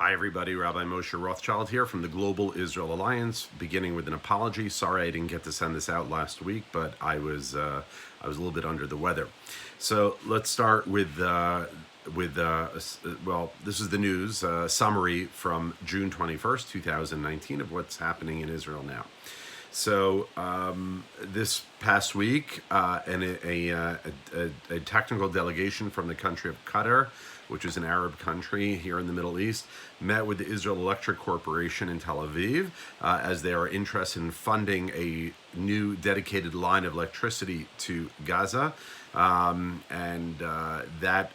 Hi everybody, Rabbi Moshe Rothschild here from the Global Israel Alliance, beginning with an apology. Sorry I didn't get to send this out last week, but I was a little bit under the weather. So let's start with this is the news summary from June 21st, 2019 of what's happening in Israel now. So this past week, a technical delegation from the country of Qatar, which is an Arab country here in the Middle East, met with the Israel Electric Corporation in Tel Aviv as they are interested in funding a new dedicated line of electricity to Gaza. That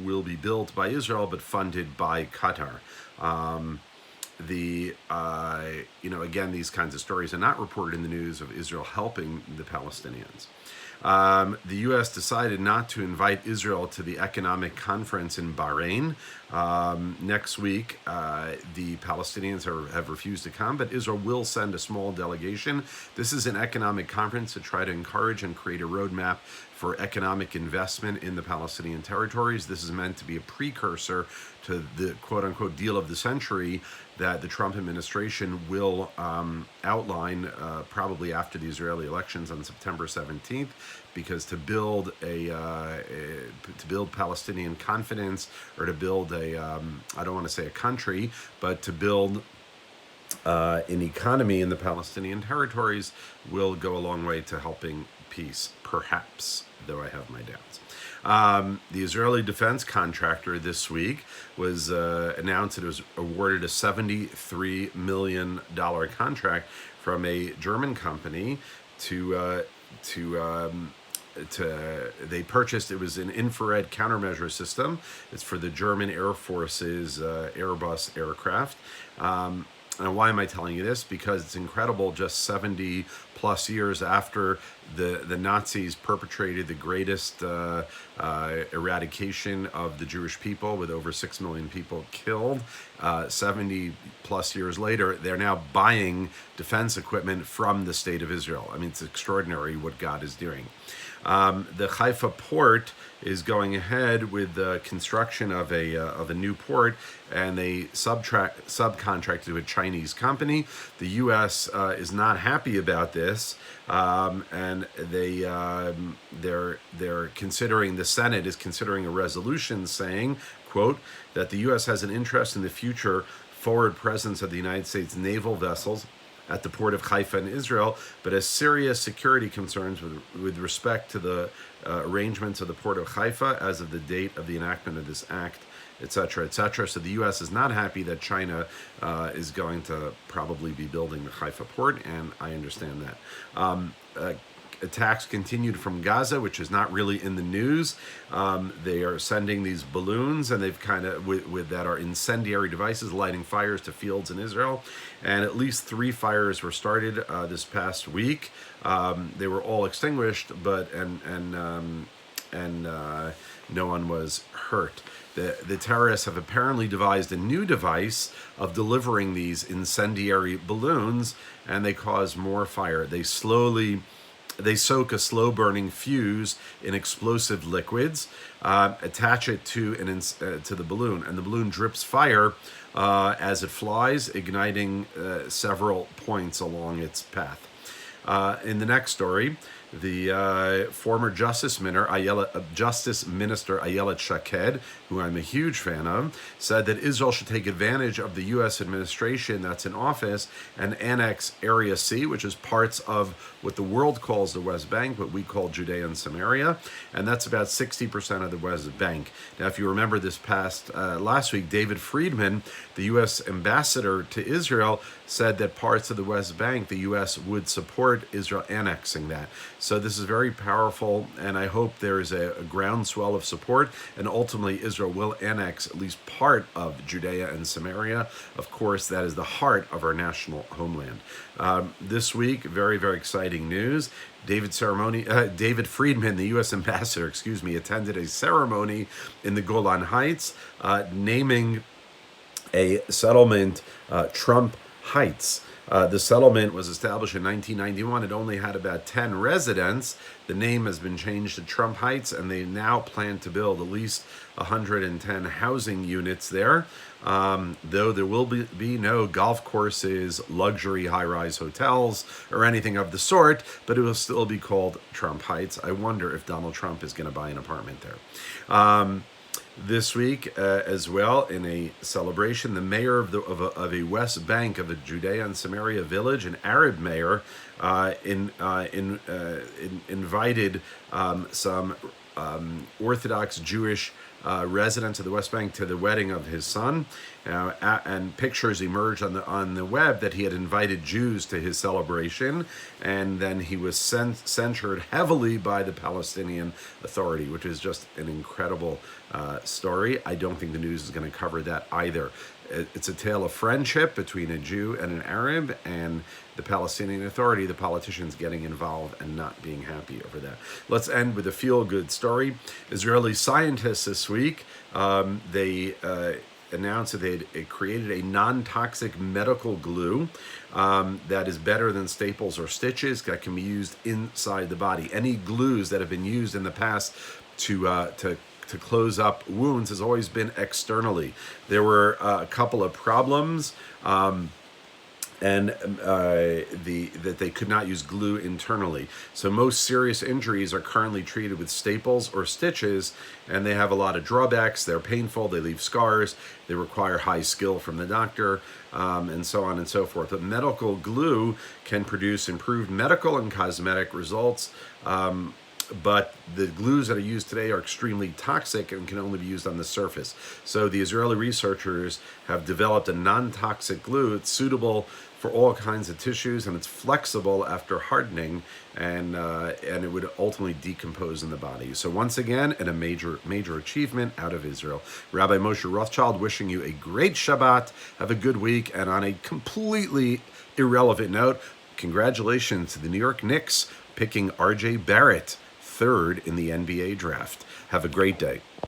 will be built by Israel but funded by Qatar. Again, these kinds of stories are not reported in the news of Israel helping the Palestinians. The U.S. decided not to invite Israel to the economic conference in Bahrain. Next week, the Palestinians have refused to come, but Israel will send a small delegation. This is an economic conference to try to encourage and create a roadmap for economic investment in the Palestinian territories. This is meant to be a precursor to the quote-unquote deal of the century that the Trump administration will outline probably after the Israeli elections on September 17th, because to build Palestinian confidence, or to build I don't want to say a country, but to build an economy in the Palestinian territories will go a long way to helping peace, perhaps, though I have my doubts. The Israeli defense contractor this week was announced that it was awarded a $73 million contract from a German company they purchased, it was an infrared countermeasure system. It's for the German Air Force's Airbus aircraft. And why am I telling you this? Because it's incredible, just 70 plus years after the Nazis perpetrated the greatest eradication of the Jewish people, with over 6 million people killed. 70 plus years later, they're now buying defense equipment from the state of Israel. I mean, it's extraordinary what God is doing. The Haifa port is going ahead with the construction of a new port, and they subcontracted to a Chinese company. The U.S. Is not happy about this, and they're considering, the Senate is considering a resolution saying, quote, that the U.S. has an interest in the future forward presence of the United States naval vessels at the port of Haifa in Israel, but has serious security concerns with respect to the arrangements of the port of Haifa as of the date of the enactment of this act, etc., etc. So the U.S. is not happy that China is going to probably be building the Haifa port, and I understand that. Attacks continued from Gaza, which is not really in the news. They are sending these balloons, and they've kind of that are incendiary devices, lighting fires to fields in Israel. And at least 3 fires were started this past week. They were all extinguished, but no one was hurt. The terrorists have apparently devised a new device of delivering these incendiary balloons, and they cause more fire. They soak a slow-burning fuse in explosive liquids, attach it to the balloon, and the balloon drips fire as it flies, igniting several points along its path. In the next story, the former Justice Minister Ayelet Shaked, who I'm a huge fan of, said that Israel should take advantage of the U.S. administration that's in office and annex Area C, which is parts of what the world calls the West Bank, what we call Judea and Samaria, and that's about 60% of the West Bank. Now, if you remember this last week, David Friedman, the U.S. ambassador to Israel, said that parts of the West Bank, the U.S. would support Israel annexing that. So this is very powerful, and I hope there is a groundswell of support, and ultimately Israel will annex at least part of Judea and Samaria. Of course, that is the heart of our national homeland. This week, very, very exciting news. David Friedman, the U.S. ambassador, attended a ceremony in the Golan Heights naming a settlement, Trump Heights. The settlement was established in 1991. It only had about 10 residents. The name has been changed to Trump Heights, and they now plan to build at least 110 housing units there. Though there will be no golf courses, luxury high-rise hotels, or anything of the sort, but it will still be called Trump Heights. I wonder if Donald Trump is going to buy an apartment there. This week, as well, in a celebration, the mayor of a West Bank of a Judea and Samaria village, an Arab mayor, invited some Orthodox Jewish residents of the West Bank to the wedding of his son, and pictures emerged on the web that he had invited Jews to his celebration, and then he was censured heavily by the Palestinian Authority, which is just an incredible story. I don't think the news is going to cover that either. It's a tale of friendship between a Jew and an Arab, and the Palestinian Authority, the politicians getting involved and not being happy over that. Let's end with a feel-good story. Israeli scientists this week, they announced that they created a non-toxic medical glue that is better than staples or stitches, that can be used inside the body. Any glues that have been used in the past to close up wounds has always been externally. There were a couple of problems, that they could not use glue internally. So most serious injuries are currently treated with staples or stitches, and they have a lot of drawbacks. They're painful, they leave scars, they require high skill from the doctor, and so on and so forth. But medical glue can produce improved medical and cosmetic results, but the glues that are used today are extremely toxic and can only be used on the surface. So the Israeli researchers have developed a non-toxic glue. It's suitable for all kinds of tissues, and it's flexible after hardening, and it would ultimately decompose in the body. So once again, a major achievement out of Israel. Rabbi Moshe Rothschild wishing you a great Shabbat. Have a good week. And on a completely irrelevant note, congratulations to the New York Knicks picking R.J. Barrett third in the NBA draft. Have a great day.